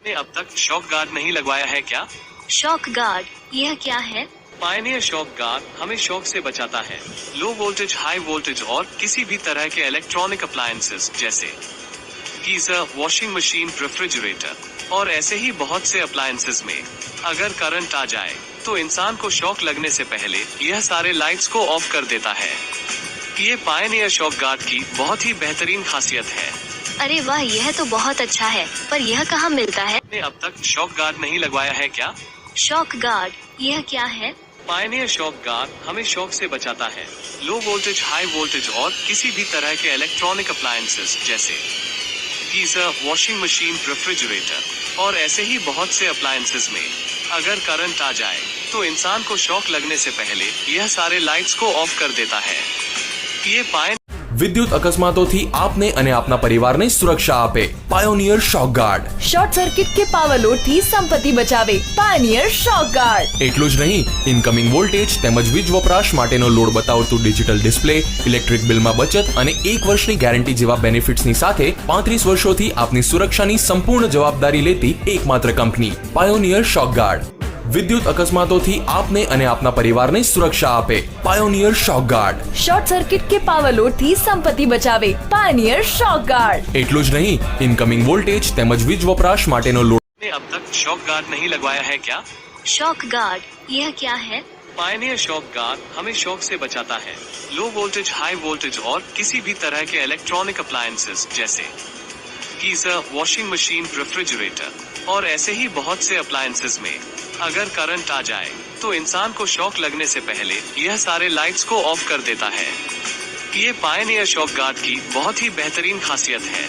ने अब तक शॉक गार्ड नहीं लगवाया है क्या? शॉक गार्ड, यह क्या है? पायनियर शॉक गार्ड हमें शॉक से बचाता है। लो वोल्टेज, हाई वोल्टेज और किसी भी तरह के इलेक्ट्रॉनिक अप्लायंसेस जैसे गीजर, वॉशिंग मशीन, रेफ्रिजरेटर और ऐसे ही बहुत से अप्लायंसेस में अगर करंट आ जाए तो इंसान को शॉक लगने से पहले यह सारे लाइट्स को ऑफ कर देता है। ये पायनियर शॉक गार्ड की बहुत ही बेहतरीन खासियत है। अरे वाह, यह तो बहुत अच्छा है, पर यह कहाँ मिलता है? ने अब तक शॉक गार्ड नहीं लगवाया है क्या? शॉक गार्ड, यह क्या है? पायनियर शॉक गार्ड हमें शॉक से बचाता है। लो वोल्टेज, हाई वोल्टेज और किसी भी तरह के इलेक्ट्रॉनिक अप्लायंसेस जैसे गीजर, वॉशिंग मशीन, रेफ्रिजरेटर और ऐसे ही बहुत से अप्लायंसेस में अगर करंट आ जाए तो इंसान को शॉक लगने से पहले यह सारे लाइट्स को ऑफ कर देता है। ये વિદ્યુત અકસ્માતોથી આપને અને આપના પરિવારને સુરક્ષા આપે પાયોનિયર શોક ગાર્ડ। શોર્ટ સર્કિટ કે પાવર લોડ થી સંપત્તિ બચાવે પાયોનિયર શોક ગાર્ડ। એટલું જ નહીં, ઇનકમિંગ વોલ્ટેજ તેમજ વીજ વપરાશ માટેનો લોડ બતાવતું ડિજિટલ ડિસ્પ્લે, ઇલેક્ટ્રિક બિલમાં બચત અને 1 વર્ષની ગેરંટી જેવા બેનિફિટ્સની સાથે 35 વર્ષોથી આપની સુરક્ષાની સંપૂર્ણ જવાબદારી લેતી એકમાત્ર કંપની પાયોનિયર શોક ગાર્ડ। વિદ્યુત અકસ્માતોથી આપને અને આપના પરિવારને સુરક્ષા આપે પાયોનિયર શોક ગાર્ડ। શોર્ટ સર્કિટ કે પાવર લોડ થી સંપત્તિ બચાવે પાયોનિયર શોક ગાર્ડ। એટલું જ નહીં, ઇનકમિંગ વોલ્ટેજ તેમજ વીજ વપરાશ માટેનો લોડ ने अब तक शॉक गार्ड नहीं लगवाया है क्या? शॉक गार्ड, यह क्या है? पायनियर शॉक गार्ड हमें शॉक से बचाता है। लो वोल्टेज, हाई वोल्टेज और किसी भी तरह के इलेक्ट्रॉनिक अप्लायंसेस जैसे गीजर, वॉशिंग मशीन, रेफ्रिजरेटर और ऐसे ही बहुत से अप्लायंसेस में अगर करंट आ जाए तो इंसान को शॉक लगने से पहले यह सारे लाइट्स को ऑफ कर देता है। ये पायनियर शॉक गार्ड की बहुत ही बेहतरीन खासियत है।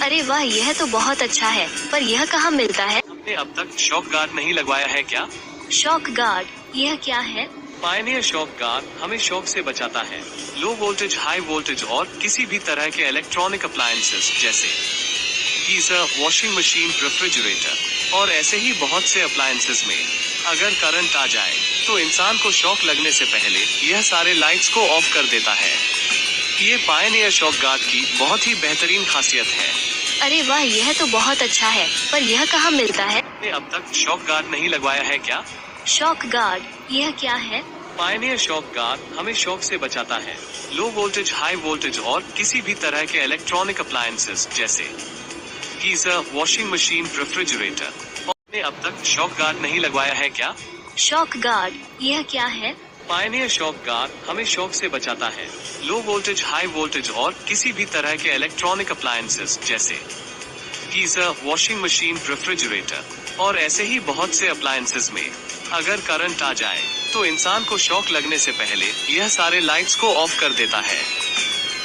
अरे वाह, यह तो बहुत अच्छा है, पर यह कहाँ मिलता है? हमने अब तक शॉक गार्ड नहीं लगवाया है क्या? शॉक गार्ड, यह क्या है? पायनियर शॉक गार्ड हमें शॉक से बचाता है। लो वोल्टेज, हाई वोल्टेज और किसी भी तरह के इलेक्ट्रॉनिक अप्लायंसेस जैसे गीजर, वॉशिंग मशीन, रेफ्रिजरेटर और ऐसे ही बहुत से अप्लायंसेस में अगर करंट आ जाए तो इंसान को शॉक लगने से पहले यह सारे लाइट्स को ऑफ कर देता है। ये पायनियर शॉक गार्ड की बहुत ही बेहतरीन खासियत है। अरे वाह, यह तो बहुत अच्छा है, पर यह कहाँ मिलता है? ने अब तक शॉक गार्ड नहीं लगवाया है क्या? शॉक गार्ड, यह क्या है? पायनियर शॉक गार्ड हमें शॉक से बचाता है। लो वोल्टेज, हाई वोल्टेज और किसी भी तरह के इलेक्ट्रॉनिक अप्लायंसेस जैसे गीजर, वॉशिंग मशीन, रेफ्रिजरेटर ने अब तक शॉक गार्ड नहीं लगवाया है क्या? शॉक गार्ड, यह क्या है? पायनियर शॉक गार्ड हमें शॉक से बचाता है। लो वोल्टेज, हाई वोल्टेज और किसी भी तरह के इलेक्ट्रॉनिक अप्लायंसेस जैसे गीजर, वॉशिंग मशीन, रेफ्रिजरेटर और ऐसे ही बहुत से अप्लायंसेस में अगर करंट आ जाए तो इंसान को शॉक लगने से पहले यह सारे लाइट्स को ऑफ कर देता है।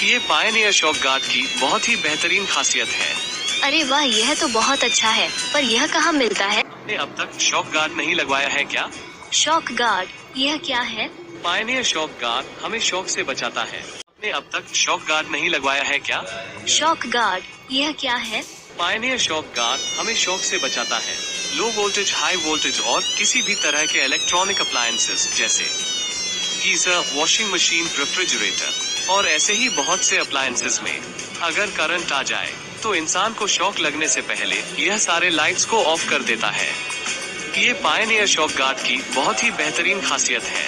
ये पायनियर शॉक गार्ड की बहुत ही बेहतरीन खासियत है। अरे वाह, यह तो बहुत अच्छा है, पर यह कहाँ मिलता है? ने अब तक शॉक गार्ड नहीं लगवाया है क्या? शॉक गार्ड, यह क्या है? पायनियर शॉक गार्ड हमें शॉक से बचाता है। ने अब तक शॉक गार्ड नहीं लगवाया है क्या? शॉक गार्ड, यह क्या है? पायनियर शॉक गार्ड हमें शॉक से बचाता है। लो वोल्टेज, हाई वोल्टेज और किसी भी तरह के इलेक्ट्रॉनिक अप्लायंसेस जैसे गीजर, वॉशिंग मशीन, रेफ्रिजरेटर और ऐसे ही बहुत से अप्लायंसेस में अगर करंट आ जाए तो इंसान को शॉक लगने से पहले यह सारे लाइट्स को ऑफ कर देता है। ये पायनियर शॉक गार्ड की बहुत ही बेहतरीन खासियत है।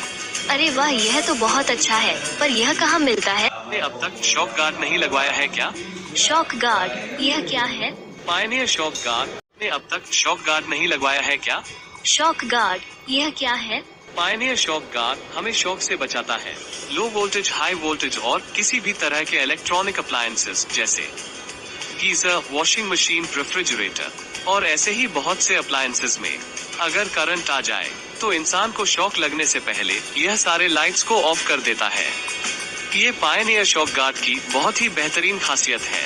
अरे वाह, यह तो बहुत अच्छा है, पर यह कहाँ मिलता है? ने अब तक शॉक गार्ड नहीं लगवाया है क्या? शॉक गार्ड, यह क्या है? पायनियर शॉक गार्ड ने अब तक शॉक गार्ड नहीं लगवाया है क्या? शॉक गार्ड, यह क्या है? पायनियर शॉक गार्ड हमें शॉक से बचाता है। लो वोल्टेज, हाई वोल्टेज और किसी भी तरह के इलेक्ट्रॉनिक अप्लायंसेस जैसे गीजर, वॉशिंग मशीन, रेफ्रिजरेटर और ऐसे ही बहुत से अप्लायंसेस में अगर करंट आ जाए तो इंसान को शॉक लगने से पहले यह सारे लाइट्स को ऑफ कर देता है। ये पायनियर शॉक गार्ड की बहुत ही बेहतरीन खासियत है।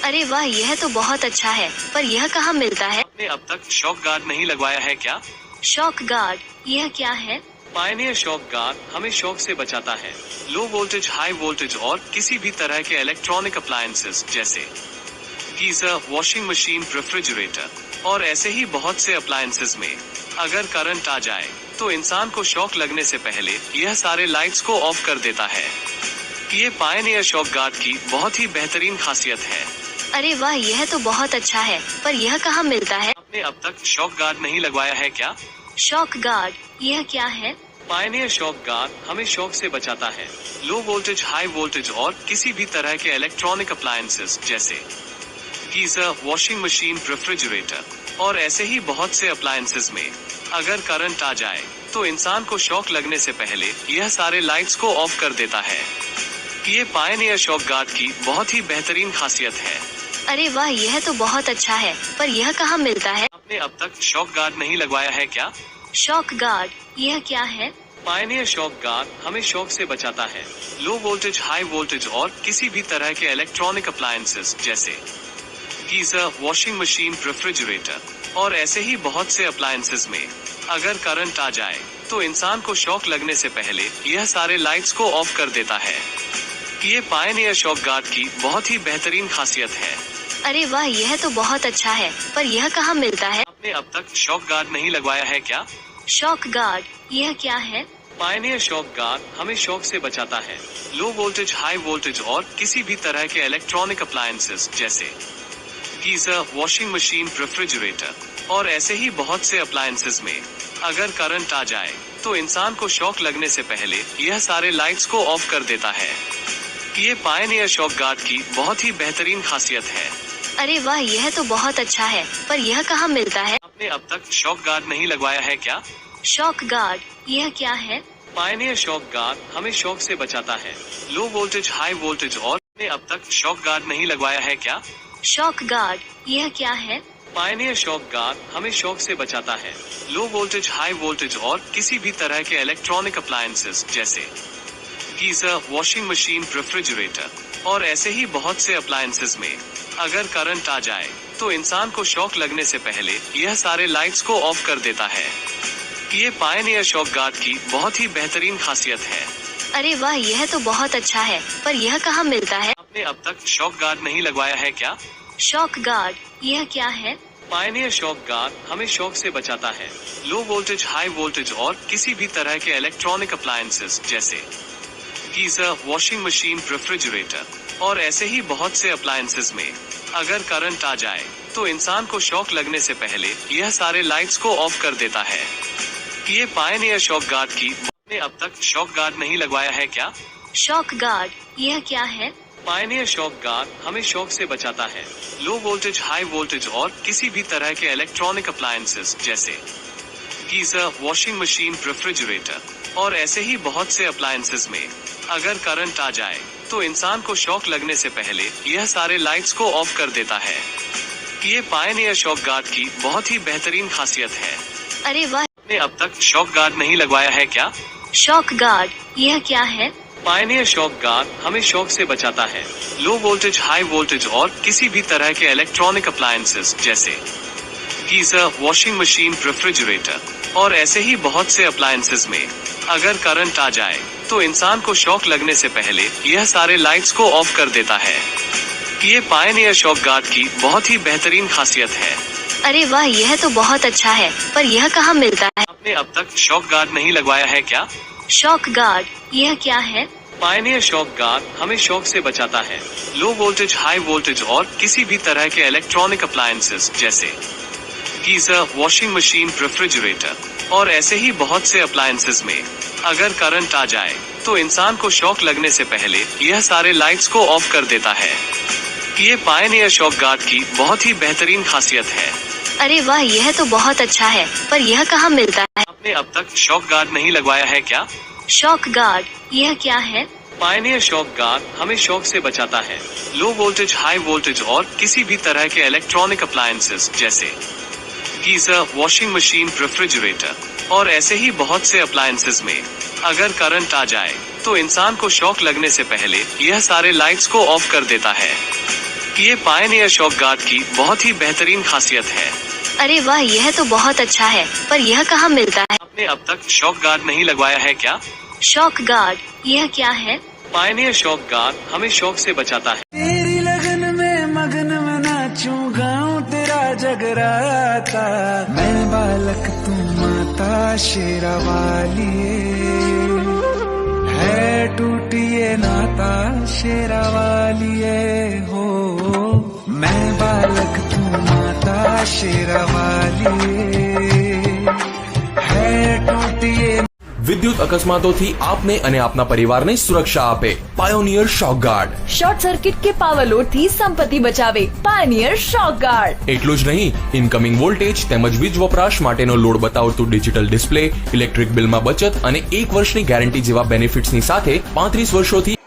अरे वाह, यह तो बहुत अच्छा है, पर यह कहाँ मिलता है? ने अब तक शॉक गार्ड नहीं लगवाया है क्या? शॉक गार्ड, यह क्या है? पायनियर शॉक गार्ड हमें शॉक से बचाता है। लो वोल्टेज, हाई वोल्टेज और किसी भी तरह के इलेक्ट्रॉनिक अप्लायंसेस जैसे गीजर, वॉशिंग मशीन, रेफ्रिजरेटर और ऐसे ही बहुत से अप्लायंसेस में अगर करंट आ जाए तो इंसान को शॉक लगने से पहले यह सारे लाइट्स को ऑफ कर देता है। ये पायनियर शॉक गार्ड की बहुत ही बेहतरीन खासियत है। अरे वाह, यह तो बहुत अच्छा है, पर यह कहाँ मिलता है? आपने अब तक शॉक गार्ड नहीं लगवाया है क्या? शॉक गार्ड, यह क्या है? पायनियर शॉक गार्ड हमें शॉक से बचाता है। लो वोल्टेज, हाई वोल्टेज और किसी भी तरह के इलेक्ट्रॉनिक अप्लायंसेस जैसे गीजर, वॉशिंग मशीन, रेफ्रिजरेटर और ऐसे ही बहुत से अप्लायंसेस में अगर करंट आ जाए तो इंसान को शॉक लगने से पहले यह सारे लाइट्स को ऑफ कर देता है। ये पायनियर शॉक गार्ड की बहुत ही बेहतरीन खासियत है। अरे वाह, यह तो बहुत अच्छा है, पर यह कहाँ मिलता है? आपने अब तक शॉक गार्ड नहीं लगवाया है क्या? शॉक गार्ड, यह क्या है? पायनियर शॉक गार्ड हमें शॉक से बचाता है। लो वोल्टेज, हाई वोल्टेज और किसी भी तरह के इलेक्ट्रॉनिक अप्लायंसेस जैसे गीजर, वॉशिंग मशीन, रेफ्रिजरेटर और ऐसे ही बहुत से अप्लायंसेस में अगर करंट आ जाए तो इंसान को शॉक लगने से पहले यह सारे लाइट्स को ऑफ कर देता है। ये पायनियर शॉक गार्ड की बहुत ही बेहतरीन खासियत है। अरे वाह, यह तो बहुत अच्छा है, पर यह कहाँ मिलता है? आपने अब तक शॉक गार्ड नहीं लगवाया है क्या? शॉक गार्ड, यह क्या है? पायनियर शॉक गार्ड हमें शॉक से बचाता है। लो वोल्टेज, हाई वोल्टेज और किसी भी तरह के इलेक्ट्रॉनिक अप्लायंसेस जैसे गीजर, वॉशिंग मशीन, रेफ्रिजरेटर और ऐसे ही बहुत से अप्लायंसेस में अगर करंट आ जाए तो इंसान को शॉक लगने से पहले यह सारे लाइट्स को ऑफ कर देता है। ये पायनियर शॉक गार्ड की बहुत ही बेहतरीन खासियत है। अरे वाह, यह तो बहुत अच्छा है, पर यह कहाँ मिलता है? आपने अब तक शॉक गार्ड नहीं लगवाया है क्या? शॉक गार्ड, यह क्या है? पायनियर शॉक गार्ड हमें शॉक से बचाता है। लो वोल्टेज, हाई वोल्टेज और आपने अब तक शॉक गार्ड नहीं लगवाया है क्या? शॉक गार्ड, यह क्या है? पायनियर शॉक गार्ड हमें शॉक से बचाता है। लो वोल्टेज, हाई वोल्टेज और किसी भी तरह के इलेक्ट्रॉनिक अप्लायंसेस जैसे गीजर, वॉशिंग मशीन, रेफ्रिजरेटर और ऐसे ही बहुत से अप्लायंसेस में अगर करंट आ जाए तो इंसान को शॉक लगने से पहले यह सारे लाइट्स को ऑफ कर देता है। ये पायनियर शॉक गार्ड की बहुत ही बेहतरीन खासियत है। अरे वाह, यह तो बहुत अच्छा है, पर यह कहाँ मिलता है? आपने अब तक शॉक गार्ड नहीं लगवाया है क्या? शॉक गार्ड, यह क्या है? पायनियर शॉक गार्ड हमें शॉक से बचाता है। लो वोल्टेज, हाई वोल्टेज और किसी भी तरह के इलेक्ट्रॉनिक अप्लायंसेस जैसे गीजर, वॉशिंग मशीन, रेफ्रिजरेटर और ऐसे ही बहुत से अप्लायंसेस में अगर करंट आ जाए तो इंसान को शॉक लगने से पहले यह सारे लाइट्स को ऑफ कर देता है। ये पायनियर शॉक गार्ड की आपने अब तक शॉक गार्ड नहीं लगवाया है क्या? शॉक गार्ड, यह क्या है? पायनियर शॉक गार्ड हमें शॉक से बचाता है। लो वोल्टेज, हाई वोल्टेज और किसी भी तरह के इलेक्ट्रॉनिक अप्लायंसेस जैसे गीजर, वॉशिंग मशीन, रेफ्रिजरेटर और ऐसे ही बहुत से अप्लायंसेस में अगर करंट आ जाए तो इंसान को शॉक लगने से पहले यह सारे लाइट्स को ऑफ कर देता है। ये पायनियर शॉक गार्ड की बहुत ही बेहतरीन खासियत है। अरे वाह, आपने अब तक शॉक गार्ड नहीं लगवाया है क्या? शॉक गार्ड, यह क्या है? पायनियर शॉक गार्ड हमें शॉक से बचाता है। लो वोल्टेज, हाई वोल्टेज और किसी भी तरह के इलेक्ट्रॉनिक अप्लायंसेस जैसे गीजर, वॉशिंग मशीन, रेफ्रिजरेटर और ऐसे ही बहुत से अप्लायंसेस में अगर करंट आ जाए तो इंसान को शॉक लगने से पहले यह सारे लाइट्स को ऑफ कर देता है। ये पायनियर शॉक गार्ड की बहुत ही बेहतरीन खासियत है। अरे वाह, यह तो बहुत अच्छा है, पर यह कहाँ मिलता है? आपने अब तक शॉक गार्ड नहीं लगवाया है क्या? शॉक गार्ड, यह क्या है? पायनियर शॉक गार्ड हमें शॉक से बचाता है। लो वोल्टेज, हाई वोल्टेज और किसी भी तरह के इलेक्ट्रॉनिक अप्लायंसेस जैसे गीजर, वॉशिंग मशीन, रेफ्रिजरेटर और ऐसे ही बहुत से अप्लायंसेस में अगर करंट आ जाए तो इंसान को शॉक लगने से पहले यह सारे लाइट्स को ऑफ कर देता है। ये पायनियर शॉक गार्ड की बहुत ही बेहतरीन खासियत है। अरे वाह, यह तो बहुत अच्छा है, पर यह कहाँ मिलता है? आपने अब तक शॉक गार्ड नहीं लगवाया है क्या? शॉक गार्ड, यह क्या है? पायनियर शॉक गार्ड हमें शॉक से बचाता है। लो वोल्टेज, हाई वोल्टेज और किसी भी तरह के इलेक्ट्रॉनिक अप्लायंसेस जैसे गीजर, वॉशिंग मशीन, रेफ्रिजरेटर और ऐसे ही बहुत से अप्लायंसेस में अगर करंट आ जाए तो इंसान को शॉक लगने से पहले यह सारे लाइट्स को ऑफ कर देता है। ये पायनियर शॉक गार्ड की बहुत ही बेहतरीन खासियत है। अरे वाह, यह तो बहुत अच्छा है, पर यह कहाँ मिलता है? आपने अब तक शॉक गार्ड नहीं लगवाया है क्या? शॉक गार्ड, यह क्या है? पायनियर शॉक गार्ड हमें शॉक से बचाता है। तेरी लगन में मगन में नाचूं गाऊं तेरा जगराता, मैं बालक तू माता शेरा वाली है, टूटिए नाता शेरा वाली हो। मैं बालक तू माता शेरावाली है टूटी ये વિદ્યુત અકસ્માતોથી આપને અને આપના પરિવારને સુરક્ષા આપે પાયોનિયર શોક ગાર્ડ. શોર્ટ સર્કિટ કે પાવર લોડ થી સંપત્તિ બચાવે પાયોનિયર શોક ગાર્ડ. એટલું જ નહીં, ઇનકમિંગ વોલ્ટેજ તેમજ વીજ વપરાશ માટેનો લોડ બતાવતું ડિજિટલ ડિસ્પ્લે, ઇલેક્ટ્રિક બિલમાં બચત અને 1 વર્ષની ગેરંટી જેવા બેનિફિટ્સની સાથે 35 વર્ષોથી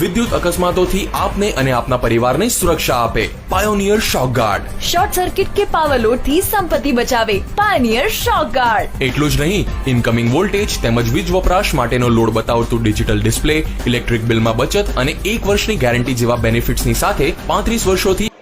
વિદ્યુત અકસ્માતોથી આપને અને આપના પરિવારને સુરક્ષા આપે પાયોનિયર શોક ગાર્ડ. શોર્ટ સર્કિટ કે પાવર લોડ થી સંપત્તિ બચાવે પાયોનિયર શોક ગાર્ડ. એટલું જ નહીં, ઇનકમિંગ વોલ્ટેજ તેમજ વીજ વપરાશ માટેનો લોડ બતાવતું ડિજિટલ ડિસ્પ્લે, ઇલેક્ટ્રિક બિલમાં બચત અને 1 વર્ષની ગેરંટી જેવા બેનિફિટ્સની સાથે 35 વર્ષોથી